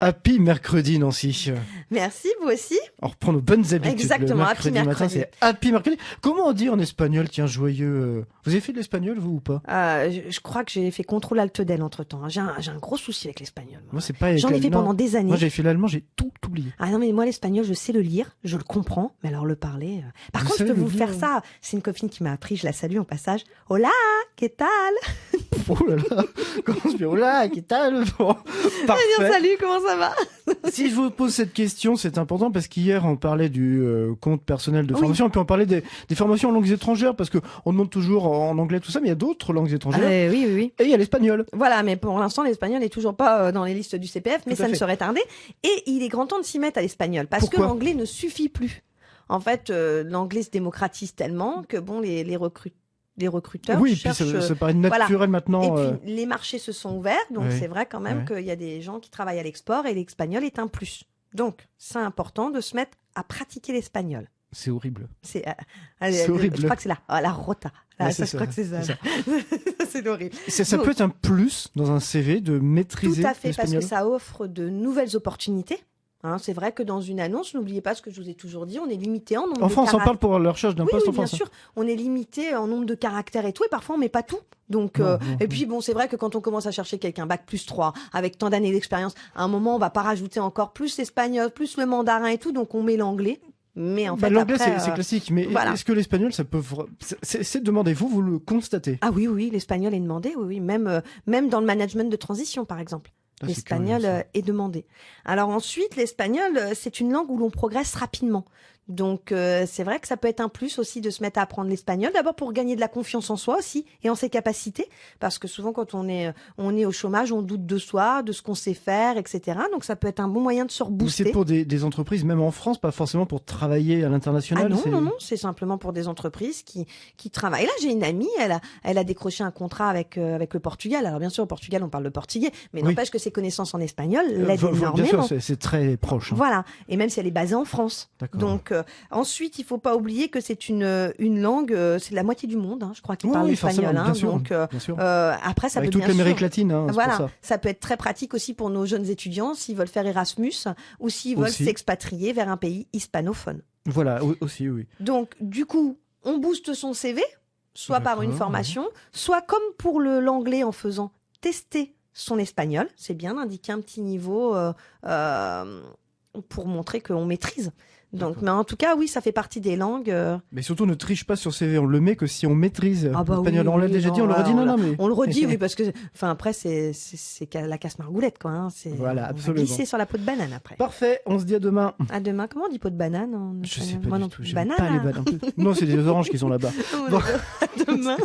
Happy mercredi, Nancy. Merci, vous aussi. On reprend nos bonnes habitudes. Exactement, le mercredi happy matin, mercredi. c'est happy mercredi. Comment on dit en espagnol, tiens, joyeux Vous avez fait de l'espagnol, vous, ou pas? Je crois que j'ai fait contrôle-alt-del entre-temps. J'ai un gros souci avec l'espagnol. Moi, c'est pas avec J'en ai fait non. pendant des années. Moi, j'ai fait l'allemand, j'ai tout oublié. Ah non, mais moi, l'espagnol, je sais le lire, je le comprends, mais alors le parler... Par Vous contre, je savez peux le vous faire lire ça. C'est une copine qui m'a appris, je la salue en passage. Hola, ¿qué tal? Oh là là, comment je fais? Oh là, qu'est-ce que bon, Bien, parfait. salut, comment ça va? Si je vous pose cette question, c'est important parce qu'hier, on parlait du compte personnel de Oui. formation, et puis on parlait des formations en langues étrangères, parce que on demande toujours en anglais tout ça, mais il y a d'autres langues étrangères. Oui, oui, oui. Et il y a l'espagnol. Voilà, mais pour l'instant, l'espagnol n'est toujours pas dans les listes du CPF, mais Tout à ça ne fait. serait tardé. Et il est grand temps de s'y mettre à l'espagnol, parce que Pourquoi l'anglais ne suffit plus. En fait, l'anglais se démocratise tellement que bon, les recruteurs Oui, et puis cherchent... ça paraît naturel voilà. maintenant. Et puis, les marchés se sont ouverts, donc Oui. c'est vrai quand même Ouais. qu'il y a des gens qui travaillent à l'export et l'espagnol est un plus. Donc, c'est important de se mettre à pratiquer l'espagnol. C'est horrible. C'est C'est horrible. Je crois que c'est la rota. Ouais, Ah, c'est je crois que c'est ça. c'est ça. C'est horrible. Ça Donc, peut être un plus dans un CV de maîtriser tout à fait, parce l'espagnol. que ça offre de nouvelles opportunités. Hein, c'est vrai que dans une annonce, n'oubliez pas ce que je vous ai toujours dit, on est limité en nombre En de France, on caractères. parle pour la recherche d'un Oui, poste oui, en bien France. sûr. On est limité en nombre de caractères et tout, et parfois on met pas tout. Donc, Non, non, et puis bon, c'est vrai que quand on commence à chercher quelqu'un bac+3 avec tant d'années d'expérience, à un moment, on va pas rajouter encore plus l'espagnol, plus le mandarin et tout, donc on met l'anglais. Mais en fait, L'anglais, après, c'est classique, mais voilà. est-ce que l'espagnol, ça peut... C'est demandé, vous le constatez. Ah oui, oui, l'espagnol est demandé, oui, oui, même dans le management de transition, par exemple. Ah, c'est L'espagnol curieux, ça. est demandé. Alors ensuite, l'espagnol, c'est une langue où l'on progresse rapidement. Donc c'est vrai que ça peut être un plus aussi de se mettre à apprendre l'espagnol, d'abord pour gagner de la confiance en soi aussi et en ses capacités, parce que souvent quand on est au chômage, on doute de soi, de ce qu'on sait faire, etc. Donc ça peut être un bon moyen de se Ou c'est rebooster. pour des entreprises, même en France, pas forcément pour travailler à l'international. Ah non, c'est- non, non, c'est simplement pour des entreprises qui travaillent. Là, j'ai une amie, elle a décroché un contrat avec le Portugal. Alors bien sûr, au Portugal, on parle le portugais, mais Oui. n'empêche que ses connaissances en espagnol l'aident Bien énormément. sûr, c'est très proche. Hein. Voilà, et même si elle est basée en France. D'accord. Donc ensuite, il faut pas oublier que c'est une langue, c'est la moitié du monde, hein, je crois, qui Oui, parle oui, l'espagnol. forcément, hein. bien sûr, Donc bien sûr. après, ça Avec peut toute bien l'Amérique sûr. latine, hein, c'est Voilà, pour ça. ça peut être très pratique aussi pour nos jeunes étudiants s'ils veulent faire Erasmus ou s'ils veulent Aussi. s'expatrier vers un pays hispanophone. Voilà, aussi, oui. Donc, du coup, on booste son CV, soit par une D'accord, formation, soit comme pour l'anglais en faisant tester son espagnol. C'est bien d'indiquer un petit niveau pour montrer qu'on maîtrise. Donc, D'accord. mais en tout cas, oui, ça fait partie des langues. Mais surtout, ne triche pas sur CV, on le met que si on maîtrise Ah bah l'espagnol. oui, On l'a oui, déjà non, dit, on le là, redit, non, mais... On le redit, oui, parce que, enfin, après, c'est la casse-margoulette, quoi. Hein. Voilà, on va absolument. glisser sur la peau de banane après. Parfait, on se dit à demain. À demain, comment on dit peau de banane Je sais pas Moi du non tout, plus. j'aime Banane. pas les bananes. Non, c'est des oranges qui sont là-bas. Oh, Bon. d'accord. À demain.